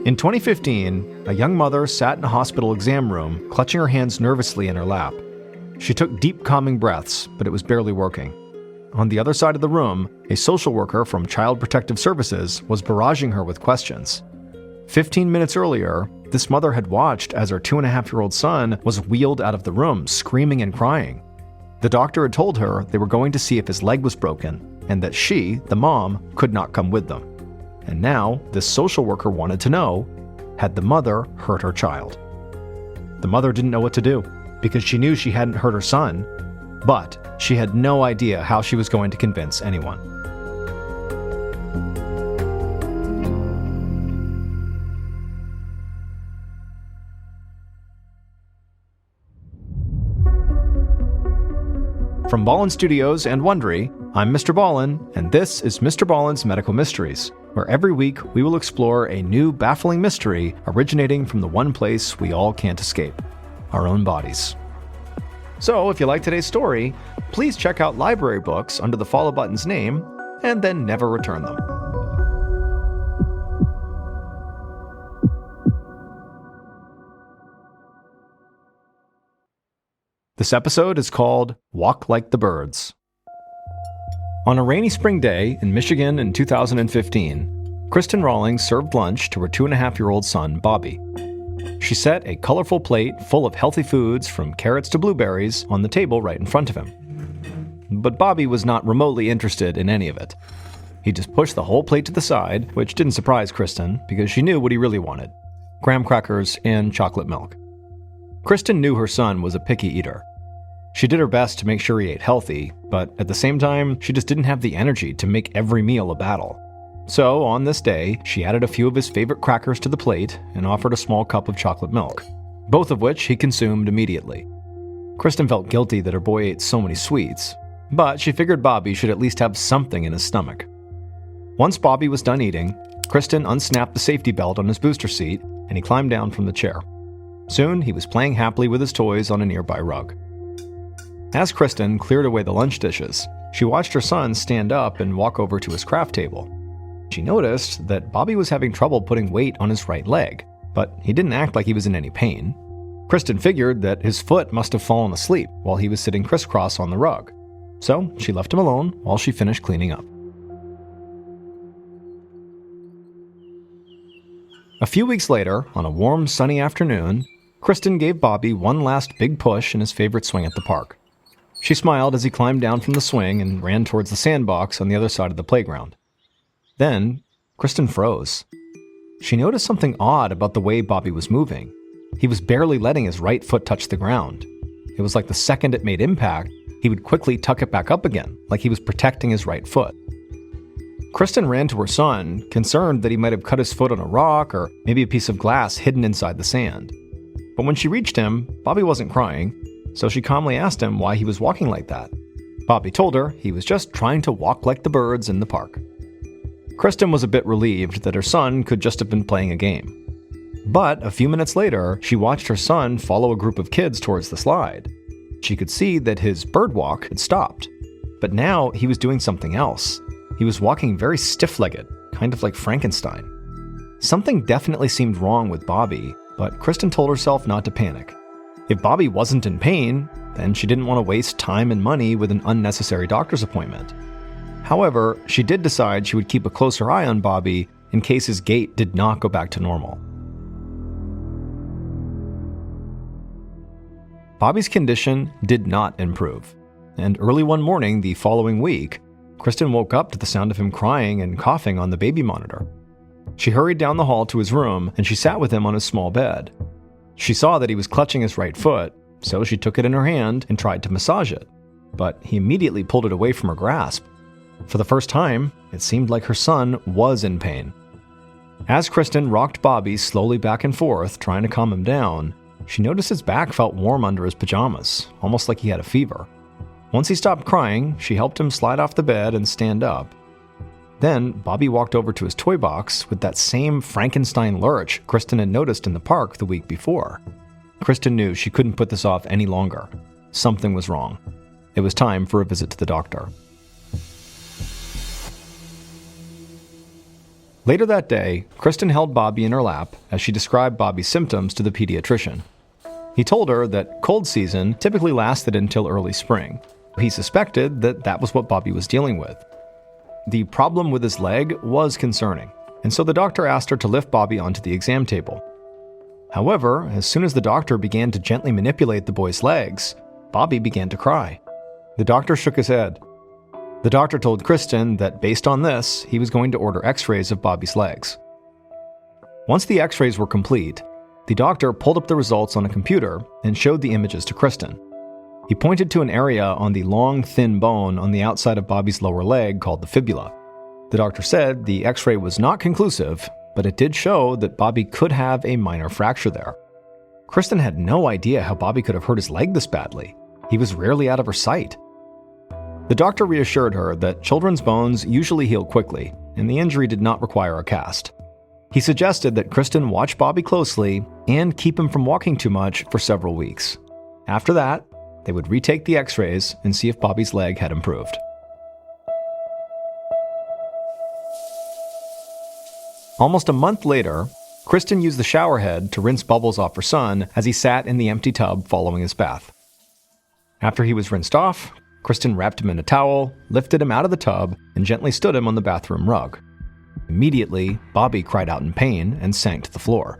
In 2015, a young mother sat in a hospital exam room, clutching her hands nervously in her lap. She took deep, calming breaths, but it was barely working. On the other side of the room, a social worker from Child Protective Services was barraging her with questions. 15 minutes earlier, this mother had watched as her 2.5-year-old son was wheeled out of the room, screaming and crying. The doctor had told her they were going to see if his leg was broken, and that she, the mom, could not come with them. And now, this social worker wanted to know, had the mother hurt her child? The mother didn't know what to do, because she knew she hadn't hurt her son, but she had no idea how she was going to convince anyone. From Ballen Studios and Wondery, I'm Mr. Ballen, and this is Mr. Ballen's Medical Mysteries, where every week we will explore a new baffling mystery originating from the one place we all can't escape, our own bodies. So, if you like today's story, please check out library books under the follow button's name, and then never return them. This episode is called Walk Like the Birds. On a rainy spring day in Michigan in 2015, Kristen Rawlings served lunch to her 2.5-year-old son, Bobby. She set a colorful plate full of healthy foods from carrots to blueberries on the table right in front of him. But Bobby was not remotely interested in any of it. He just pushed the whole plate to the side, which didn't surprise Kristen because she knew what he really wanted: graham crackers and chocolate milk. Kristen knew her son was a picky eater. She did her best to make sure he ate healthy, but at the same time, she just didn't have the energy to make every meal a battle. So, on this day, she added a few of his favorite crackers to the plate and offered a small cup of chocolate milk, both of which he consumed immediately. Kristen felt guilty that her boy ate so many sweets, but she figured Bobby should at least have something in his stomach. Once Bobby was done eating, Kristen unsnapped the safety belt on his booster seat and he climbed down from the chair. Soon, he was playing happily with his toys on a nearby rug. As Kristen cleared away the lunch dishes, she watched her son stand up and walk over to his craft table. She noticed that Bobby was having trouble putting weight on his right leg, but he didn't act like he was in any pain. Kristen figured that his foot must have fallen asleep while he was sitting crisscross on the rug, so she left him alone while she finished cleaning up. A few weeks later, on a warm, sunny afternoon, Kristen gave Bobby one last big push in his favorite swing at the park. She smiled as he climbed down from the swing and ran towards the sandbox on the other side of the playground. Then, Kristen froze. She noticed something odd about the way Bobby was moving. He was barely letting his right foot touch the ground. It was like the second it made impact, he would quickly tuck it back up again, like he was protecting his right foot. Kristen ran to her son, concerned that he might have cut his foot on a rock or maybe a piece of glass hidden inside the sand. But when she reached him, Bobby wasn't crying, so she calmly asked him why he was walking like that. Bobby told her he was just trying to walk like the birds in the park. Kristen was a bit relieved that her son could just have been playing a game. But a few minutes later, she watched her son follow a group of kids towards the slide. She could see that his bird walk had stopped, but now he was doing something else. He was walking very stiff-legged, kind of like Frankenstein. Something definitely seemed wrong with Bobby, but Kristen told herself not to panic. If Bobby wasn't in pain, then she didn't want to waste time and money with an unnecessary doctor's appointment. However, she did decide she would keep a closer eye on Bobby in case his gait did not go back to normal. Bobby's condition did not improve, and early one morning the following week, Kristen woke up to the sound of him crying and coughing on the baby monitor. She hurried down the hall to his room and she sat with him on his small bed. She saw that he was clutching his right foot, so she took it in her hand and tried to massage it, but he immediately pulled it away from her grasp. For the first time, it seemed like her son was in pain. As Kristen rocked Bobby slowly back and forth, trying to calm him down, she noticed his back felt warm under his pajamas, almost like he had a fever. Once he stopped crying, she helped him slide off the bed and stand up. Then, Bobby walked over to his toy box with that same Frankenstein lurch Kristen had noticed in the park the week before. Kristen knew she couldn't put this off any longer. Something was wrong. It was time for a visit to the doctor. Later that day, Kristen held Bobby in her lap as she described Bobby's symptoms to the pediatrician. He told her that cold season typically lasted until early spring. He suspected that that was what Bobby was dealing with. The problem with his leg was concerning, and so the doctor asked her to lift Bobby onto the exam table. However, as soon as the doctor began to gently manipulate the boy's legs, Bobby began to cry. The doctor shook his head. The doctor told Kristen that based on this, he was going to order x-rays of Bobby's legs. Once the x-rays were complete, the doctor pulled up the results on a computer and showed the images to Kristen. He pointed to an area on the long, thin bone on the outside of Bobby's lower leg called the fibula. The doctor said the x-ray was not conclusive, but it did show that Bobby could have a minor fracture there. Kristen had no idea how Bobby could have hurt his leg this badly. He was rarely out of her sight. The doctor reassured her that children's bones usually heal quickly, and the injury did not require a cast. He suggested that Kristen watch Bobby closely and keep him from walking too much for several weeks. After that, they would retake the x-rays and see if Bobby's leg had improved. Almost a month later, Kristen used the shower head to rinse bubbles off her son as he sat in the empty tub following his bath. After he was rinsed off, Kristen wrapped him in a towel, lifted him out of the tub, and gently stood him on the bathroom rug. Immediately, Bobby cried out in pain and sank to the floor.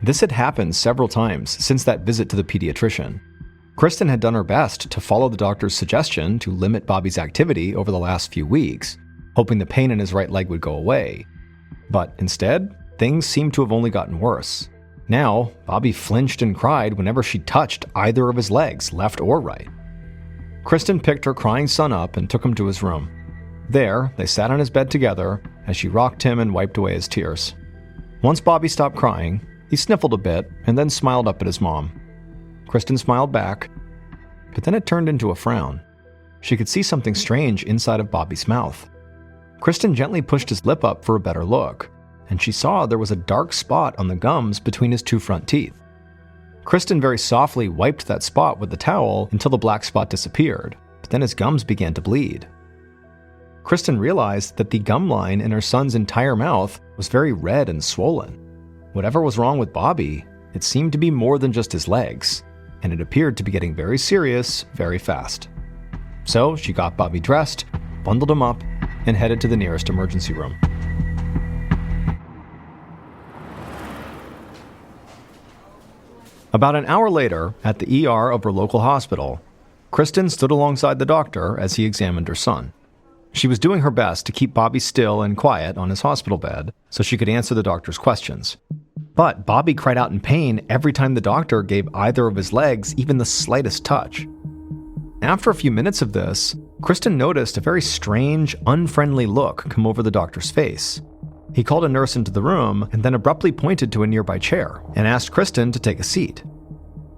This had happened several times since that visit to the pediatrician. Kristen had done her best to follow the doctor's suggestion to limit Bobby's activity over the last few weeks, hoping the pain in his right leg would go away. But instead, things seemed to have only gotten worse. Now, Bobby flinched and cried whenever she touched either of his legs, left or right. Kristen picked her crying son up and took him to his room. There, they sat on his bed together as she rocked him and wiped away his tears. Once Bobby stopped crying, he sniffled a bit and then smiled up at his mom. Kristen smiled back, but then it turned into a frown. She could see something strange inside of Bobby's mouth. Kristen gently pushed his lip up for a better look, and she saw there was a dark spot on the gums between his two front teeth. Kristen very softly wiped that spot with the towel until the black spot disappeared, but then his gums began to bleed. Kristen realized that the gum line in her son's entire mouth was very red and swollen. Whatever was wrong with Bobby, it seemed to be more than just his legs, and it appeared to be getting very serious very fast. So she got Bobby dressed, bundled him up, and headed to the nearest emergency room. About an hour later, at the ER of her local hospital, Kristen stood alongside the doctor as he examined her son. She was doing her best to keep Bobby still and quiet on his hospital bed so she could answer the doctor's questions. But Bobby cried out in pain every time the doctor gave either of his legs even the slightest touch. After a few minutes of this, Kristen noticed a very strange, unfriendly look come over the doctor's face. He called a nurse into the room and then abruptly pointed to a nearby chair and asked Kristen to take a seat.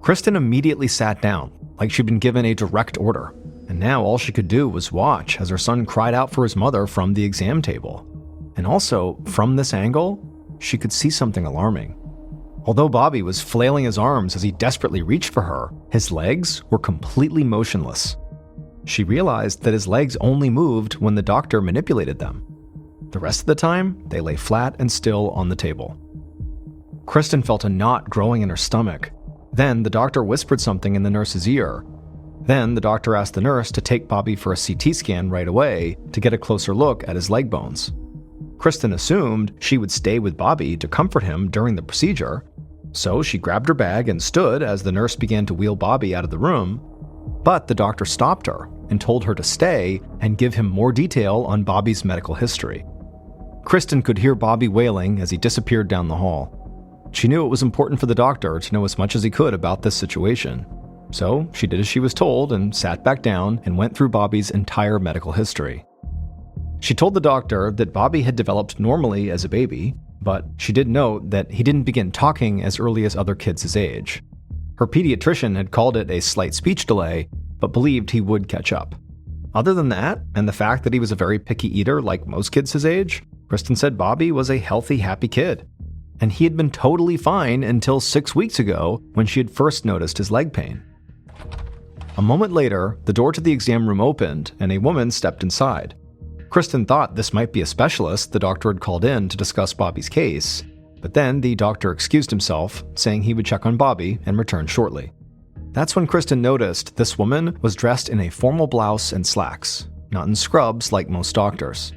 Kristen immediately sat down, like she'd been given a direct order, and now all she could do was watch as her son cried out for his mother from the exam table. And also, from this angle, she could see something alarming. Although Bobby was flailing his arms as he desperately reached for her, his legs were completely motionless. She realized that his legs only moved when the doctor manipulated them. The rest of the time, they lay flat and still on the table. Kristen felt a knot growing in her stomach. Then the doctor whispered something in the nurse's ear. Then the doctor asked the nurse to take Bobby for a CT scan right away to get a closer look at his leg bones. Kristen assumed she would stay with Bobby to comfort him during the procedure, so she grabbed her bag and stood as the nurse began to wheel Bobby out of the room. But the doctor stopped her and told her to stay and give him more detail on Bobby's medical history. Kristen could hear Bobby wailing as he disappeared down the hall. She knew it was important for the doctor to know as much as he could about this situation. So she did as she was told and sat back down and went through Bobby's entire medical history. She told the doctor that Bobby had developed normally as a baby, but she did note that he didn't begin talking as early as other kids his age. Her pediatrician had called it a slight speech delay, but believed he would catch up. Other than that, and the fact that he was a very picky eater like most kids his age, Kristen said Bobby was a healthy, happy kid. And he had been totally fine until 6 weeks ago when she had first noticed his leg pain. A moment later, the door to the exam room opened and a woman stepped inside. Kristen thought this might be a specialist the doctor had called in to discuss Bobby's case, but then the doctor excused himself, saying he would check on Bobby and return shortly. That's when Kristen noticed this woman was dressed in a formal blouse and slacks, not in scrubs like most doctors.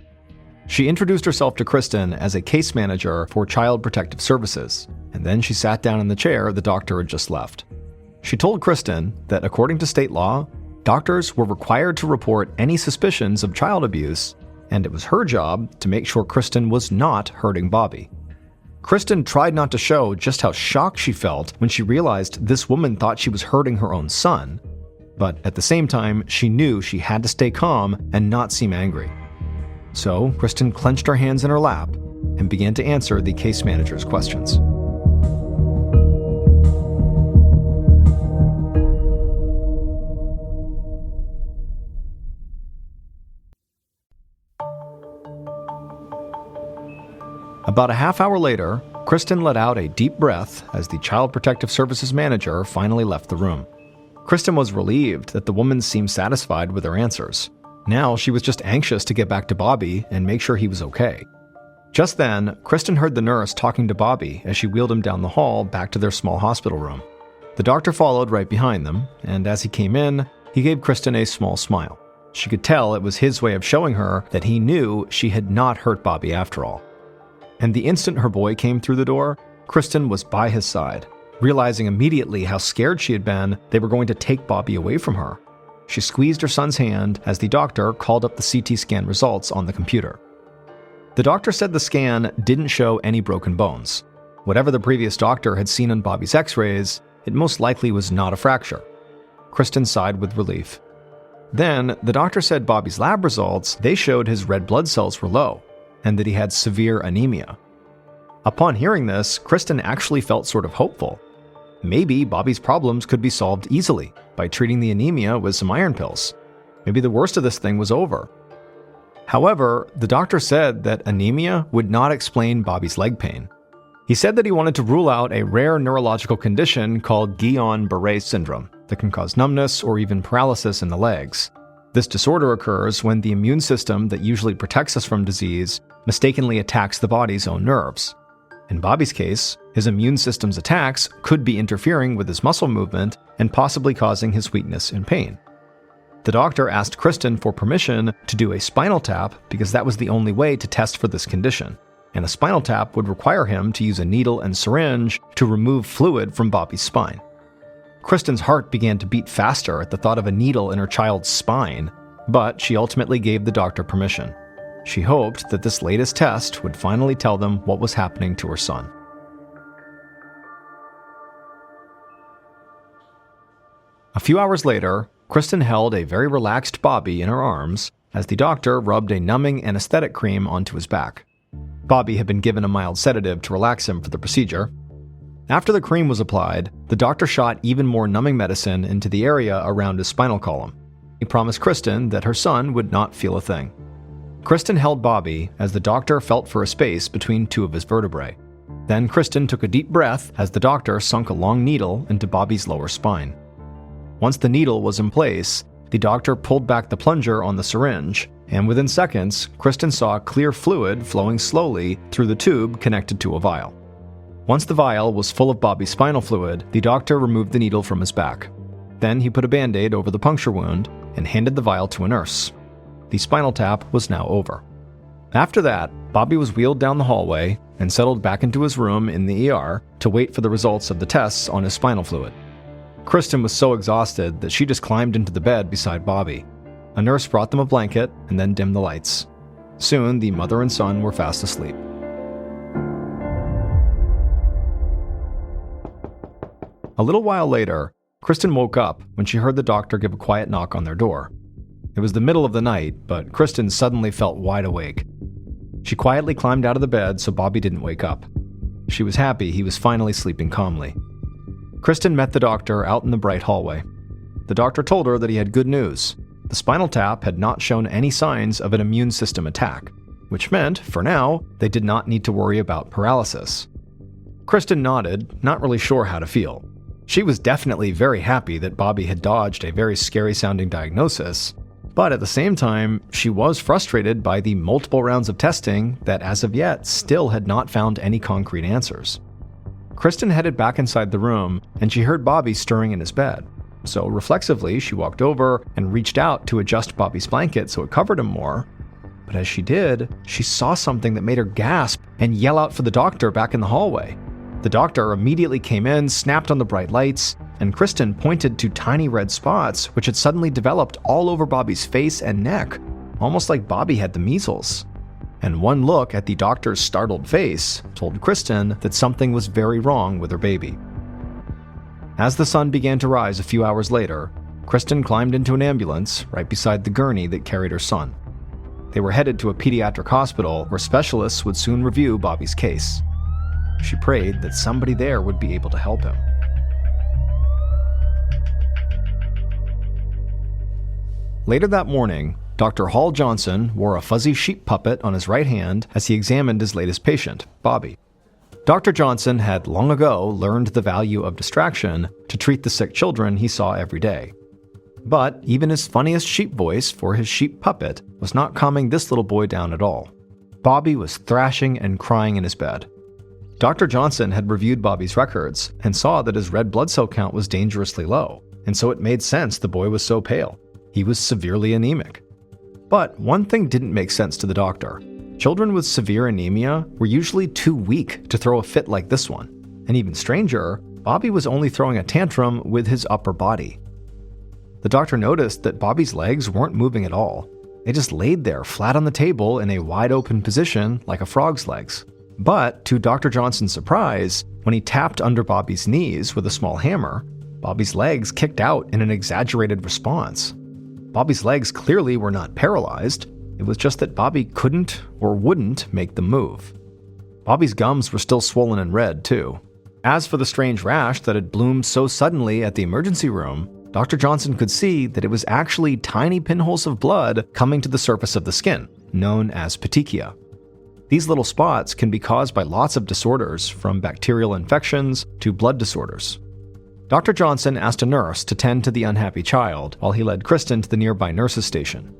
She introduced herself to Kristen as a case manager for Child Protective Services, and then she sat down in the chair the doctor had just left. She told Kristen that according to state law, doctors were required to report any suspicions of child abuse, and it was her job to make sure Kristen was not hurting Bobby. Kristen tried not to show just how shocked she felt when she realized this woman thought she was hurting her own son, but at the same time, she knew she had to stay calm and not seem angry. So, Kristen clenched her hands in her lap and began to answer the case manager's questions. About a half hour later, Kristen let out a deep breath as the Child Protective Services manager finally left the room. Kristen was relieved that the woman seemed satisfied with her answers. Now she was just anxious to get back to Bobby and make sure he was okay. Just then, Kristen heard the nurse talking to Bobby as she wheeled him down the hall back to their small hospital room. The doctor followed right behind them, and as he came in, he gave Kristen a small smile. She could tell it was his way of showing her that he knew she had not hurt Bobby after all. And the instant her boy came through the door, Kristen was by his side. Realizing immediately how scared she had been, they were going to take Bobby away from her. She squeezed her son's hand as the doctor called up the CT scan results on the computer. The doctor said the scan didn't show any broken bones. Whatever the previous doctor had seen on Bobby's x-rays, it most likely was not a fracture. Kristen sighed with relief. Then, the doctor said Bobby's lab results, they showed his red blood cells were low, and that he had severe anemia. Upon hearing this, Kristen actually felt sort of hopeful. Maybe Bobby's problems could be solved easily by treating the anemia with some iron pills. Maybe the worst of this thing was over. However, the doctor said that anemia would not explain Bobby's leg pain. He said that he wanted to rule out a rare neurological condition called Guillain-Barré syndrome that can cause numbness or even paralysis in the legs. This disorder occurs when the immune system that usually protects us from disease mistakenly attacks the body's own nerves. In Bobby's case, his immune system's attacks could be interfering with his muscle movement and possibly causing his weakness and pain. The doctor asked Kristen for permission to do a spinal tap because that was the only way to test for this condition, and a spinal tap would require him to use a needle and syringe to remove fluid from Bobby's spine. Kristen's heart began to beat faster at the thought of a needle in her child's spine, but she ultimately gave the doctor permission. She hoped that this latest test would finally tell them what was happening to her son. A few hours later, Kristen held a very relaxed Bobby in her arms as the doctor rubbed a numbing anesthetic cream onto his back. Bobby had been given a mild sedative to relax him for the procedure. After the cream was applied, the doctor shot even more numbing medicine into the area around his spinal column. He promised Kristen that her son would not feel a thing. Kristen held Bobby as the doctor felt for a space between two of his vertebrae. Then Kristen took a deep breath as the doctor sunk a long needle into Bobby's lower spine. Once the needle was in place, the doctor pulled back the plunger on the syringe, and within seconds, Kristen saw clear fluid flowing slowly through the tube connected to a vial. Once the vial was full of Bobby's spinal fluid, the doctor removed the needle from his back. Then he put a Band-Aid over the puncture wound and handed the vial to a nurse. The spinal tap was now over. After that, Bobby was wheeled down the hallway and settled back into his room in the ER to wait for the results of the tests on his spinal fluid. Kristen was so exhausted that she just climbed into the bed beside Bobby. A nurse brought them a blanket and then dimmed the lights. Soon, the mother and son were fast asleep. A little while later, Kristen woke up when she heard the doctor give a quiet knock on their door. It was the middle of the night, but Kristen suddenly felt wide awake. She quietly climbed out of the bed so Bobby didn't wake up. She was happy he was finally sleeping calmly. Kristen met the doctor out in the bright hallway. The doctor told her that he had good news. The spinal tap had not shown any signs of an immune system attack, which meant, for now, they did not need to worry about paralysis. Kristen nodded, not really sure how to feel. She was definitely very happy that Bobby had dodged a very scary-sounding diagnosis, But at the same time, she was frustrated by the multiple rounds of testing that as of yet still had not found any concrete answers. Kristen headed back inside the room, and she heard Bobby stirring in his bed. So reflexively, she walked over and reached out to adjust Bobby's blanket so it covered him more. But as she did, she saw something that made her gasp and yell out for the doctor back in the hallway. The doctor immediately came in, snapped on the bright lights, and Kristen pointed to tiny red spots which had suddenly developed all over Bobby's face and neck, almost like Bobby had the measles. And one look at the doctor's startled face told Kristen that something was very wrong with her baby. As the sun began to rise a few hours later, Kristen climbed into an ambulance right beside the gurney that carried her son. They were headed to a pediatric hospital where specialists would soon review Bobby's case. She prayed that somebody there would be able to help him. Later that morning, Dr. Hall Johnson wore a fuzzy sheep puppet on his right hand as he examined his latest patient, Bobby. Dr. Johnson had long ago learned the value of distraction to treat the sick children he saw every day. But even his funniest sheep voice for his sheep puppet was not calming this little boy down at all. Bobby was thrashing and crying in his bed. Dr. Johnson had reviewed Bobby's records and saw that his red blood cell count was dangerously low, and so it made sense the boy was so pale. He was severely anemic. But one thing didn't make sense to the doctor. Children with severe anemia were usually too weak to throw a fit like this one. And even stranger, Bobby was only throwing a tantrum with his upper body. The doctor noticed that Bobby's legs weren't moving at all. They just laid there flat on the table in a wide open position like a frog's legs. But to Dr. Johnson's surprise, when he tapped under Bobby's knees with a small hammer, Bobby's legs kicked out in an exaggerated response. Bobby's legs clearly were not paralyzed. It was just that Bobby couldn't or wouldn't make them move. Bobby's gums were still swollen and red, too. As for the strange rash that had bloomed so suddenly at the emergency room, Dr. Johnson could see that it was actually tiny pinholes of blood coming to the surface of the skin, known as petechia. These little spots can be caused by lots of disorders, from bacterial infections to blood disorders. Dr. Johnson asked a nurse to tend to the unhappy child while he led Kristen to the nearby nurse's station.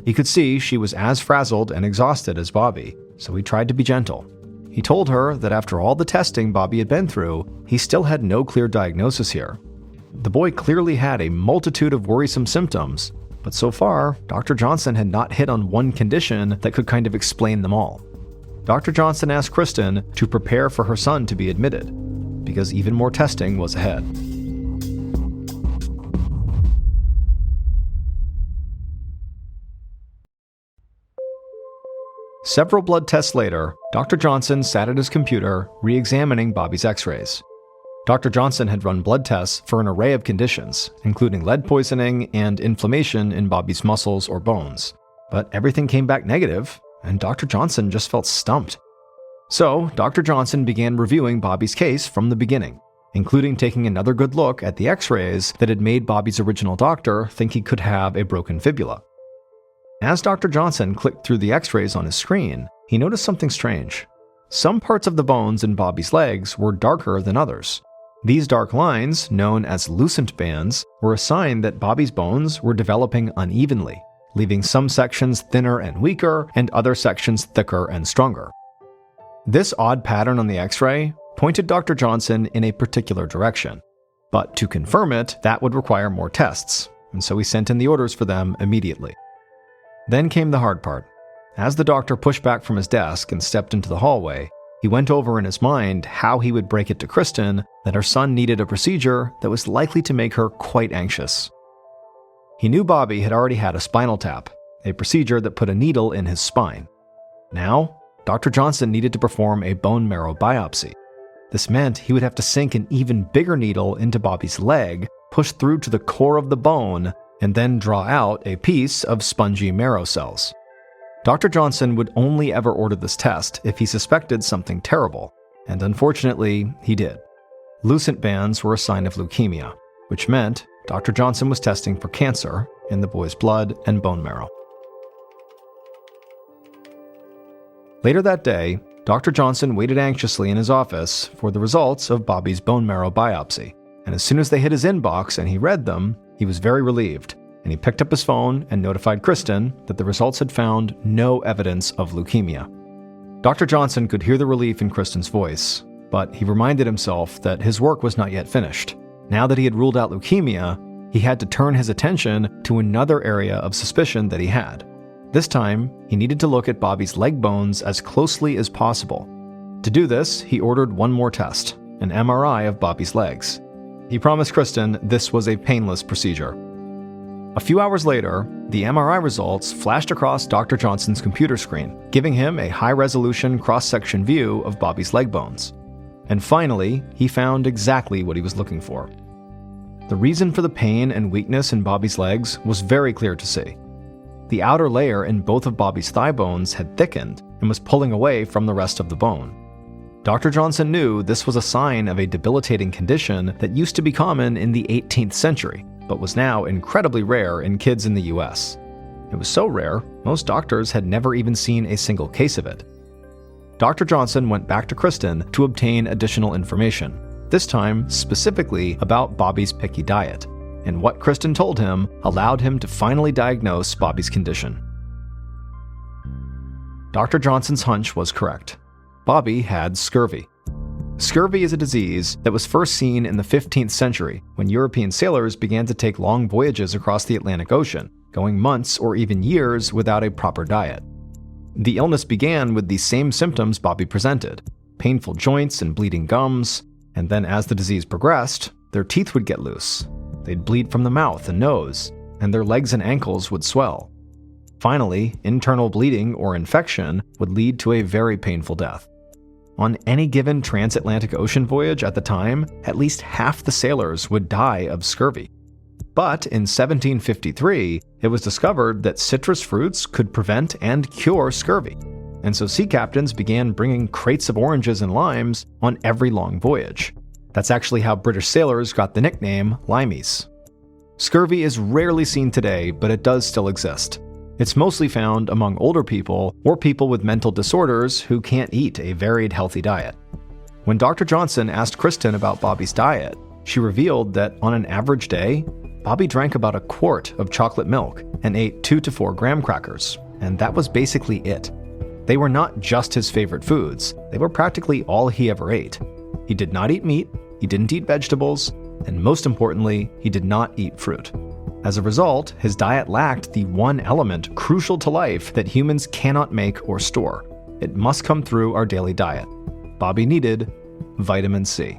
He could see she was as frazzled and exhausted as Bobby, so he tried to be gentle. He told her that after all the testing Bobby had been through, he still had no clear diagnosis here. The boy clearly had a multitude of worrisome symptoms, but so far, Dr. Johnson had not hit on one condition that could kind of explain them all. Dr. Johnson asked Kristen to prepare for her son to be admitted, because even more testing was ahead. Several blood tests later, Dr. Johnson sat at his computer re-examining Bobby's x-rays. Dr. Johnson had run blood tests for an array of conditions, including lead poisoning and inflammation in Bobby's muscles or bones. But everything came back negative, and Dr. Johnson just felt stumped. So, Dr. Johnson began reviewing Bobby's case from the beginning, including taking another good look at the x-rays that had made Bobby's original doctor think he could have a broken fibula. As Dr. Johnson clicked through the x-rays on his screen, he noticed something strange. Some parts of the bones in Bobby's legs were darker than others. These dark lines, known as lucent bands, were a sign that Bobby's bones were developing unevenly, leaving some sections thinner and weaker and other sections thicker and stronger. This odd pattern on the x-ray pointed Dr. Johnson in a particular direction. But to confirm it, that would require more tests, and so he sent in the orders for them immediately. Then came the hard part. As the doctor pushed back from his desk and stepped into the hallway, he went over in his mind how he would break it to Kristen that her son needed a procedure that was likely to make her quite anxious. He knew Bobby had already had a spinal tap, a procedure that put a needle in his spine. Now, Dr. Johnson needed to perform a bone marrow biopsy. This meant he would have to sink an even bigger needle into Bobby's leg, push through to the core of the bone, and then draw out a piece of spongy marrow cells. Dr. Johnson would only ever order this test if he suspected something terrible, and unfortunately, he did. Lucent bands were a sign of leukemia, which meant Dr. Johnson was testing for cancer in the boy's blood and bone marrow. Later that day, Dr. Johnson waited anxiously in his office for the results of Bobby's bone marrow biopsy, and as soon as they hit his inbox and he read them, he was very relieved. and he picked up his phone and notified Kristen that the results had found no evidence of leukemia. Dr. Johnson could hear the relief in Kristen's voice, but he reminded himself that his work was not yet finished. Now that he had ruled out leukemia, he had to turn his attention to another area of suspicion that he had. This time, he needed to look at Bobby's leg bones as closely as possible. To do this, he ordered one more test, an MRI of Bobby's legs. He promised Kristen this was a painless procedure. A few hours later, the MRI results flashed across Dr. Johnson's computer screen, giving him a high-resolution cross-section view of Bobby's leg bones. And finally, he found exactly what he was looking for. The reason for the pain and weakness in Bobby's legs was very clear to see. The outer layer in both of Bobby's thigh bones had thickened and was pulling away from the rest of the bone. Dr. Johnson knew this was a sign of a debilitating condition that used to be common in the 18th century, but was now incredibly rare in kids in the US. It was so rare, most doctors had never even seen a single case of it. Dr. Johnson went back to Kristen to obtain additional information, this time specifically about Bobby's picky diet, and what Kristen told him allowed him to finally diagnose Bobby's condition. Dr. Johnson's hunch was correct. Bobby had scurvy. Scurvy is a disease that was first seen in the 15th century when European sailors began to take long voyages across the Atlantic Ocean, going months or even years without a proper diet. The illness began with the same symptoms Bobby presented: painful joints and bleeding gums, and then as the disease progressed, their teeth would get loose. They'd bleed from the mouth and nose, and their legs and ankles would swell. Finally, internal bleeding or infection would lead to a very painful death. On any given transatlantic ocean voyage at the time, at least half the sailors would die of scurvy. But in 1753, it was discovered that citrus fruits could prevent and cure scurvy, and so sea captains began bringing crates of oranges and limes on every long voyage. That's actually how British sailors got the nickname limeys. Scurvy is rarely seen today, but it does still exist. It's mostly found among older people or people with mental disorders who can't eat a varied, healthy diet. When Dr. Johnson asked Kristen about Bobby's diet, she revealed that on an average day, Bobby drank about a quart of chocolate milk and ate 2 to 4 graham crackers, and that was basically it. They were not just his favorite foods, they were practically all he ever ate. He did not eat meat, he didn't eat vegetables, and most importantly, he did not eat fruit. As a result, his diet lacked the one element crucial to life that humans cannot make or store. It must come through our daily diet. Bobby needed vitamin C.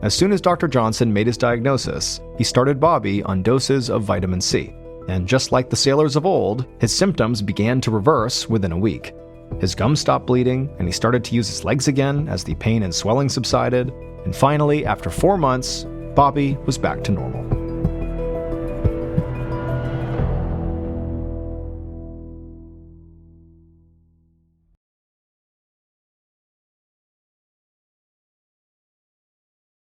As soon as Dr. Johnson made his diagnosis, he started Bobby on doses of vitamin C. And just like the sailors of old, his symptoms began to reverse within a week. His gums stopped bleeding, and he started to use his legs again as the pain and swelling subsided. And finally, after 4 months, Bobby was back to normal.